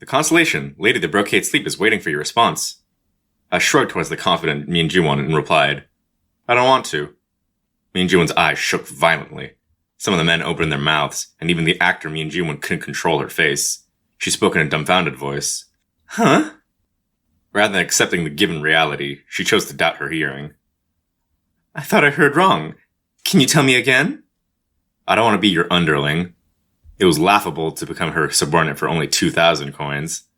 The constellation, Lady of the Brocade Sleep, is waiting for your response. I shrugged towards the confident Min Ji-won and replied, I don't want to. Min Ji-won's eyes shook violently. Some of the men opened their mouths, and even the actor Min Ji-won couldn't control her face. She spoke in a dumbfounded voice. Huh? Rather than accepting the given reality, she chose to doubt her hearing. I thought I heard wrong. Can you tell me again? I don't want to be your underling. It was laughable to become her subordinate for only 2,000 coins.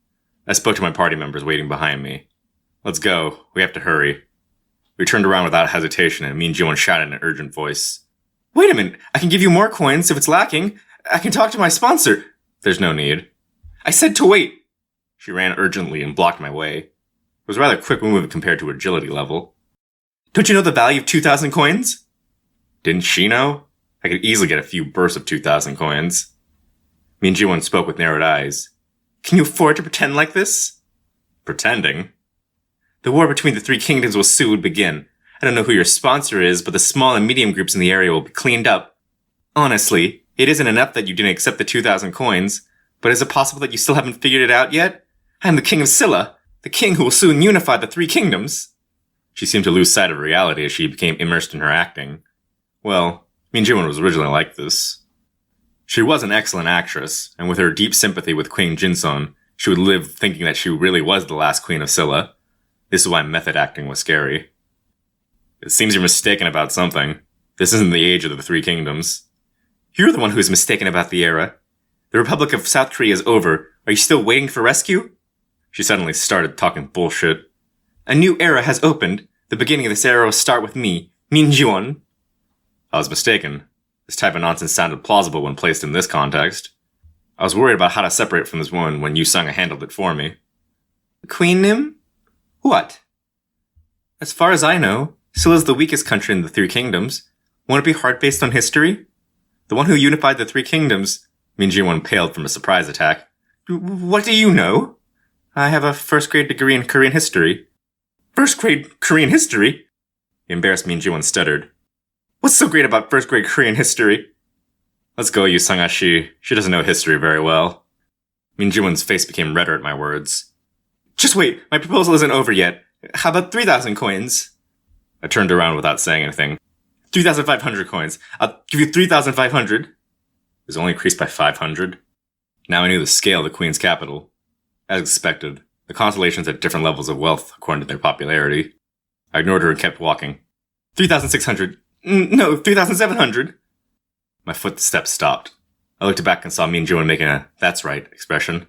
I spoke to my party members waiting behind me. Let's go. We have to hurry. We turned around without hesitation, and Min Ji-won shouted in an urgent voice. Wait a minute. I can give you more coins if it's lacking. I can talk to my sponsor. There's no need. I said to wait. She ran urgently and blocked my way. It was a rather quick move compared to her agility level. Don't you know the value of 2,000 coins? Didn't she know? I could easily get a few bursts of 2,000 coins. Min Ji-won spoke with narrowed eyes. Can you afford to pretend like this? Pretending? The war between the three kingdoms will soon begin. I don't know who your sponsor is, but the small and medium groups in the area will be cleaned up. Honestly, it isn't enough that you didn't accept the 2,000 coins, but is it possible that you still haven't figured it out yet? I am the King of Silla, the king who will soon unify the three kingdoms. She seemed to lose sight of reality as she became immersed in her acting. Well, Min Ji-won was originally like this. She was an excellent actress, and with her deep sympathy with Queen Jinsun, she would live thinking that she really was the last queen of Silla. This is why method acting was scary. It seems you're mistaken about something. This isn't the age of the three kingdoms. You're the one who is mistaken about the era. The Republic of South Korea is over. Are you still waiting for rescue? She suddenly started talking bullshit. A new era has opened. The beginning of this era will start with me, Min Ji-won. I was mistaken. This type of nonsense sounded plausible when placed in this context. I was worried about how to separate from this woman when Yu Sung handled it for me. Queen Nim? What? As far as I know, Silla's the weakest country in the three kingdoms. Won't it be hard based on history? The one who unified the three kingdoms. Min Ji-won paled from a surprise attack. What do you know? I have a first-grade degree in Korean history. First-grade Korean history? The embarrassed Min Ji-won stuttered. What's so great about first-grade Korean history? Let's go, Yu Sung-ashi. She doesn't know history very well. Min Ji-won's face became redder at my words. Just wait, my proposal isn't over yet. How about 3,000 coins? I turned around without saying anything. 3,500 coins. I'll give you 3,500. It was only increased by 500. Now I knew the scale of the Queen's capital. As expected, the constellations had different levels of wealth according to their popularity. I ignored her and kept walking. 3,600. No, 3,700. My footsteps stopped. I looked back and saw Min Ji-won making a "that's right" expression.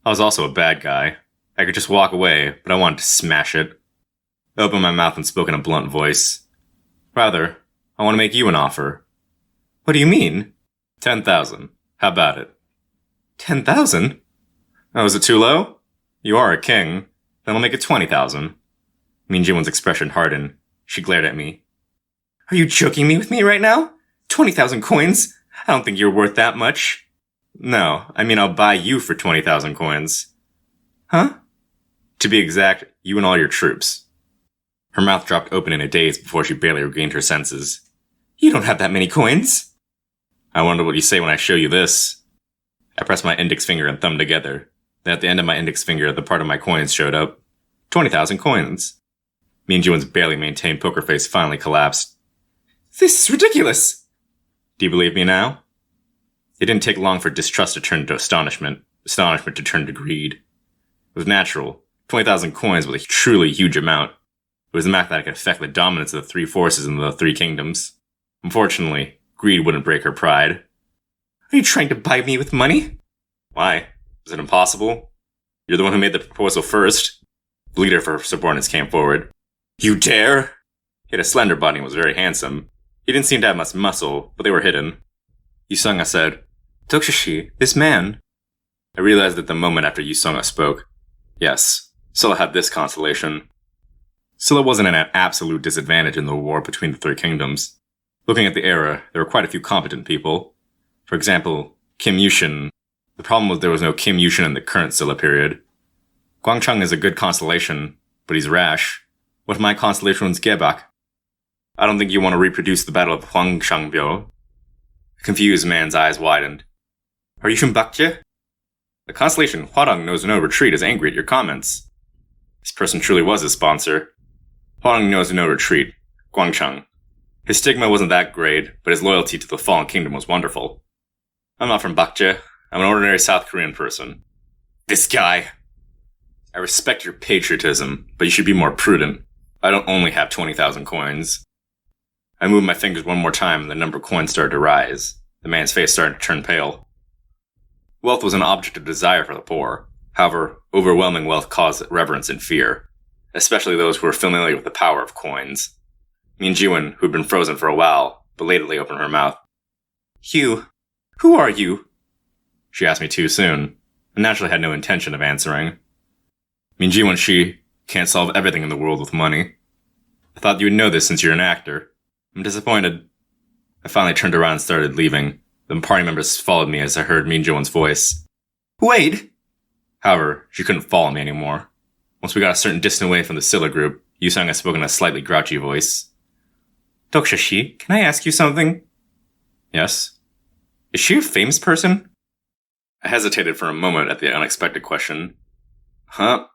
I was also a bad guy. I could just walk away, but I wanted to smash it. I opened my mouth and spoke in a blunt voice. Rather, I want to make you an offer. What do you mean? 10,000. How about it? 10,000? Oh, is it too low? You are a king. Then I'll make it 20,000. Min Ji-won's expression hardened. She glared at me. Are you joking me with me right now? 20,000 coins? I don't think you're worth that much. No, I mean I'll buy you for 20,000 coins. Huh? To be exact, you and all your troops. Her mouth dropped open in a daze before she barely regained her senses. You don't have that many coins. I wonder what you say when I show you this. I pressed my index finger and thumb together. Then at the end of my index finger, the part of my coins showed up. 20,000 coins. Min Ji-won's barely maintained poker face finally collapsed. This is ridiculous! Do you believe me now? It didn't take long for distrust to turn to astonishment, astonishment to turn to greed. It was natural. 20,000 coins was a truly huge amount. It was the math that could affect the dominance of the three forces in the three kingdoms. Unfortunately, greed wouldn't break her pride. Are you trying to buy me with money? Why? Is it impossible? You're the one who made the proposal first. The leader of her subordinates came forward. You dare? He had a slender body and was very handsome. He didn't seem to have much muscle, but they were hidden. Yu Sung-a said, Tokushishi, this man. I realized at the moment after Yu Sung-a spoke. Yes, Silla had this constellation. Silla wasn't at an absolute disadvantage in the war between the three kingdoms. Looking at the era, there were quite a few competent people. For example, Kim Yushin. The problem was there was no Kim Yushin in the current Silla period. Gwangchang is a good constellation, but he's rash. What if my constellation was Gebak? I don't think you want to reproduce the Battle of Hwangshangbyo. The confused man's eyes widened. Are you from Bakje? The constellation Hwarang Knows No Retreat is angry at your comments. This person truly was his sponsor. Hwarang Knows No Retreat, Guangcheng. His stigma wasn't that great, but his loyalty to the fallen kingdom was wonderful. I'm not from Bakje. I'm an ordinary South Korean person. This guy. I respect your patriotism, but you should be more prudent. I don't only have 20,000 coins. I moved my fingers one more time and the number of coins started to rise. The man's face started to turn pale. Wealth was an object of desire for the poor. However, overwhelming wealth caused reverence and fear, especially those who were familiar with the power of coins. Min Jiwon, who had been frozen for a while, belatedly opened her mouth. Hugh, who are you? She asked me too soon, and naturally had no intention of answering. Min Jiwon, she can't solve everything in the world with money. I thought you would know this since you're an actor. I'm disappointed. I finally turned around and started leaving. The party members followed me as I heard Min Jiwon's voice. Wait! However, she couldn't follow me anymore. Once we got a certain distance away from the Scylla group, Yusung had spoken in a slightly grouchy voice. Dr. Shi, can I ask you something? Yes. Is she a famous person? I hesitated for a moment at the unexpected question. Huh?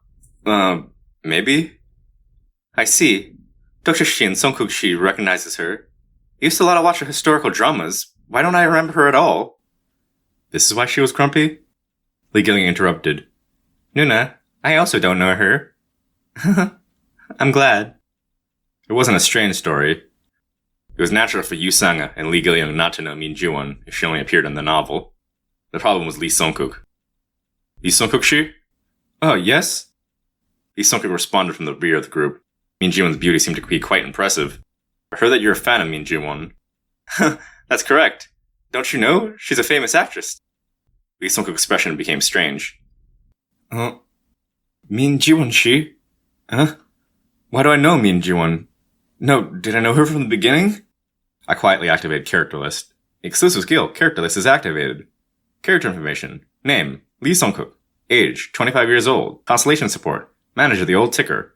Maybe? I see. Dr. Shi and Songkuk Shi recognizes her. I used to a lot of watch her historical dramas. Why don't I remember her at all? This is why she was grumpy? Lee Gilling interrupted. Nuna, I also don't know her. I'm glad. It wasn't a strange story. It was natural for Yu Sang and Lee Gilling not to know Min Jiwon if she only appeared in the novel. The problem was Lee Songkuk. Lee Songkuk Shi? Oh, yes? Lee Songkuk responded from the rear of the group. Min Jiwon's beauty seemed to be quite impressive. I heard that you're a fan of Min Jiwon. That's correct. Don't you know? She's a famous actress. Lee Songkuk's expression became strange. Min Jiwon Shi? Huh? Why do I know Min Jiwon? No, did I know her from the beginning? I quietly activated Character List. Exclusive skill, Character List is activated. Character information. Name, Lee Songkuk. Age, 25 years old. Constellation support. Manager of the Old Ticker.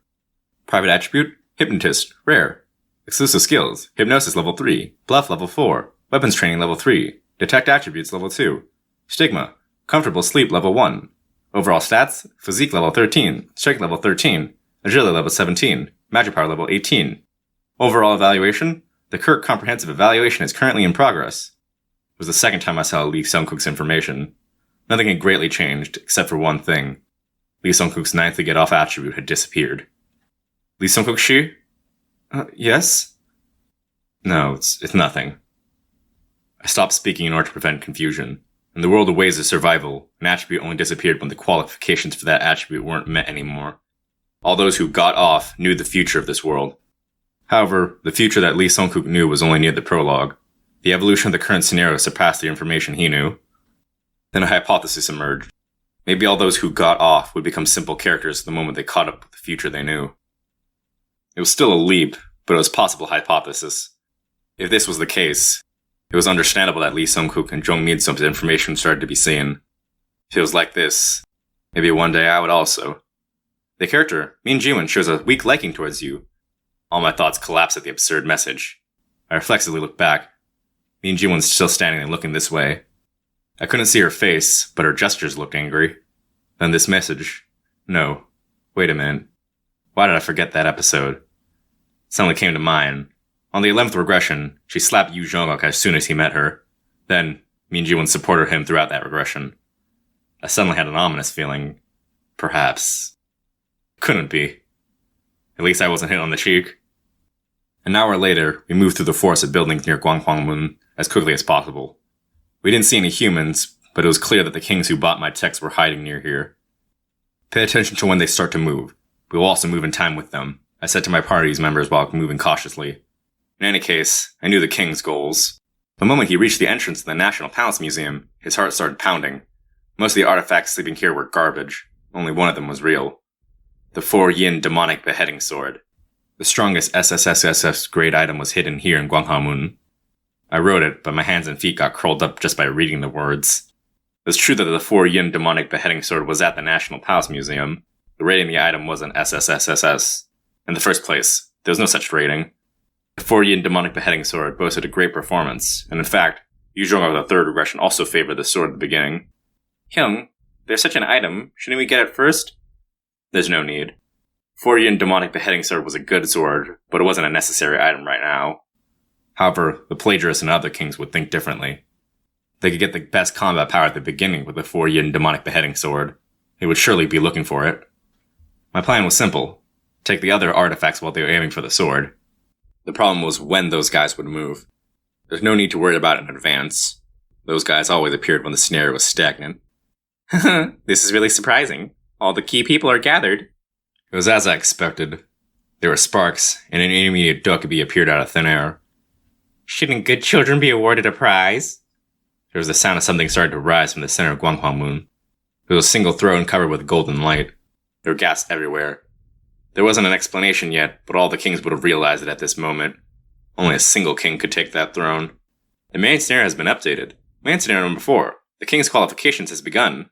Private attribute, Hypnotist, rare. Exclusive skills, Hypnosis level 3. Bluff level 4. Weapons training level 3. Detect attributes level 2. Stigma, Comfortable sleep level 1. Overall stats, Physique level 13. Strength level 13. Agility level 17. Magic power level 18. Overall evaluation, the Kirk Comprehensive Evaluation is currently in progress. It was the second time I saw Lee Songkuk's information. Nothing had greatly changed, except for one thing. Lee Songkuk's 9th to get off attribute had disappeared. Lee Songkuk Shi? Yes? No, it's nothing. I stopped speaking in order to prevent confusion. In the world of ways of survival, an attribute only disappeared when the qualifications for that attribute weren't met anymore. All those who got off knew the future of this world. However, the future that Lee Songkuk knew was only near the prologue. The evolution of the current scenario surpassed the information he knew. Then a hypothesis emerged. Maybe all those who got off would become simple characters the moment they caught up with the future they knew. It was still a leap, but it was a possible hypothesis. If this was the case, it was understandable that Lee Songkuk and Jung Min-sum's information started to be seen. If it was like this, maybe one day I would also. The character, Min Jiwon, shows a weak liking towards you. All my thoughts collapsed at the absurd message. I reflexively looked back. Min Jiwon's still standing and looking this way. I couldn't see her face, but her gestures looked angry. Then this message. No. Wait a minute. Why did I forget that episode? It suddenly came to mind. On the 11th regression, she slapped Yu Jongok as soon as he met her. Then, Min Jiwon supported him throughout that regression. I suddenly had an ominous feeling. Perhaps. Couldn't be. At least I wasn't hit on the cheek. An hour later, we moved through the forest of buildings near Gwanghwangmun as quickly as possible. We didn't see any humans, but it was clear that the kings who bought my texts were hiding near here. Pay attention to when they start to move. We will also move in time with them, I said to my party's members while moving cautiously. In any case, I knew the king's goals. The moment he reached the entrance to the National Palace Museum, his heart started pounding. Most of the artifacts sleeping here were garbage. Only one of them was real. The 4-yin demonic beheading sword. The strongest SSSSS grade item was hidden here in Gwanghwamun. I wrote it, but my hands and feet got curled up just by reading the words. It was true that the 4-yin demonic beheading sword was at the National Palace Museum. The rating of the item wasn't SSSSS. In the first place, there was no such rating. The 4-yin demonic beheading sword boasted a great performance, and in fact, Yu Zhong'er the third regression also favored the sword at the beginning. Hyung, there's such an item, shouldn't we get it first? There's no need. 4-yin demonic beheading sword was a good sword, but it wasn't a necessary item right now. However, the plagiarists and other kings would think differently. They could get the best combat power at the beginning with the 4-yin demonic beheading sword. They would surely be looking for it. My plan was simple. Take the other artifacts while they were aiming for the sword. The problem was when those guys would move. There's no need to worry about it in advance. Those guys always appeared when the scenario was stagnant. This is really surprising. All the key people are gathered. It was as I expected. There were sparks, and an intermediate Dokubi appeared out of thin air. Shouldn't good children be awarded a prize? There was the sound of something starting to rise from the center of Guanghuang Moon. It was a single throne covered with golden light. There were gas everywhere. There wasn't an explanation yet, but all the kings would have realized it at this moment. Only a single king could take that throne. The main scenario has been updated. Main scenario number 4. The king's qualifications has begun.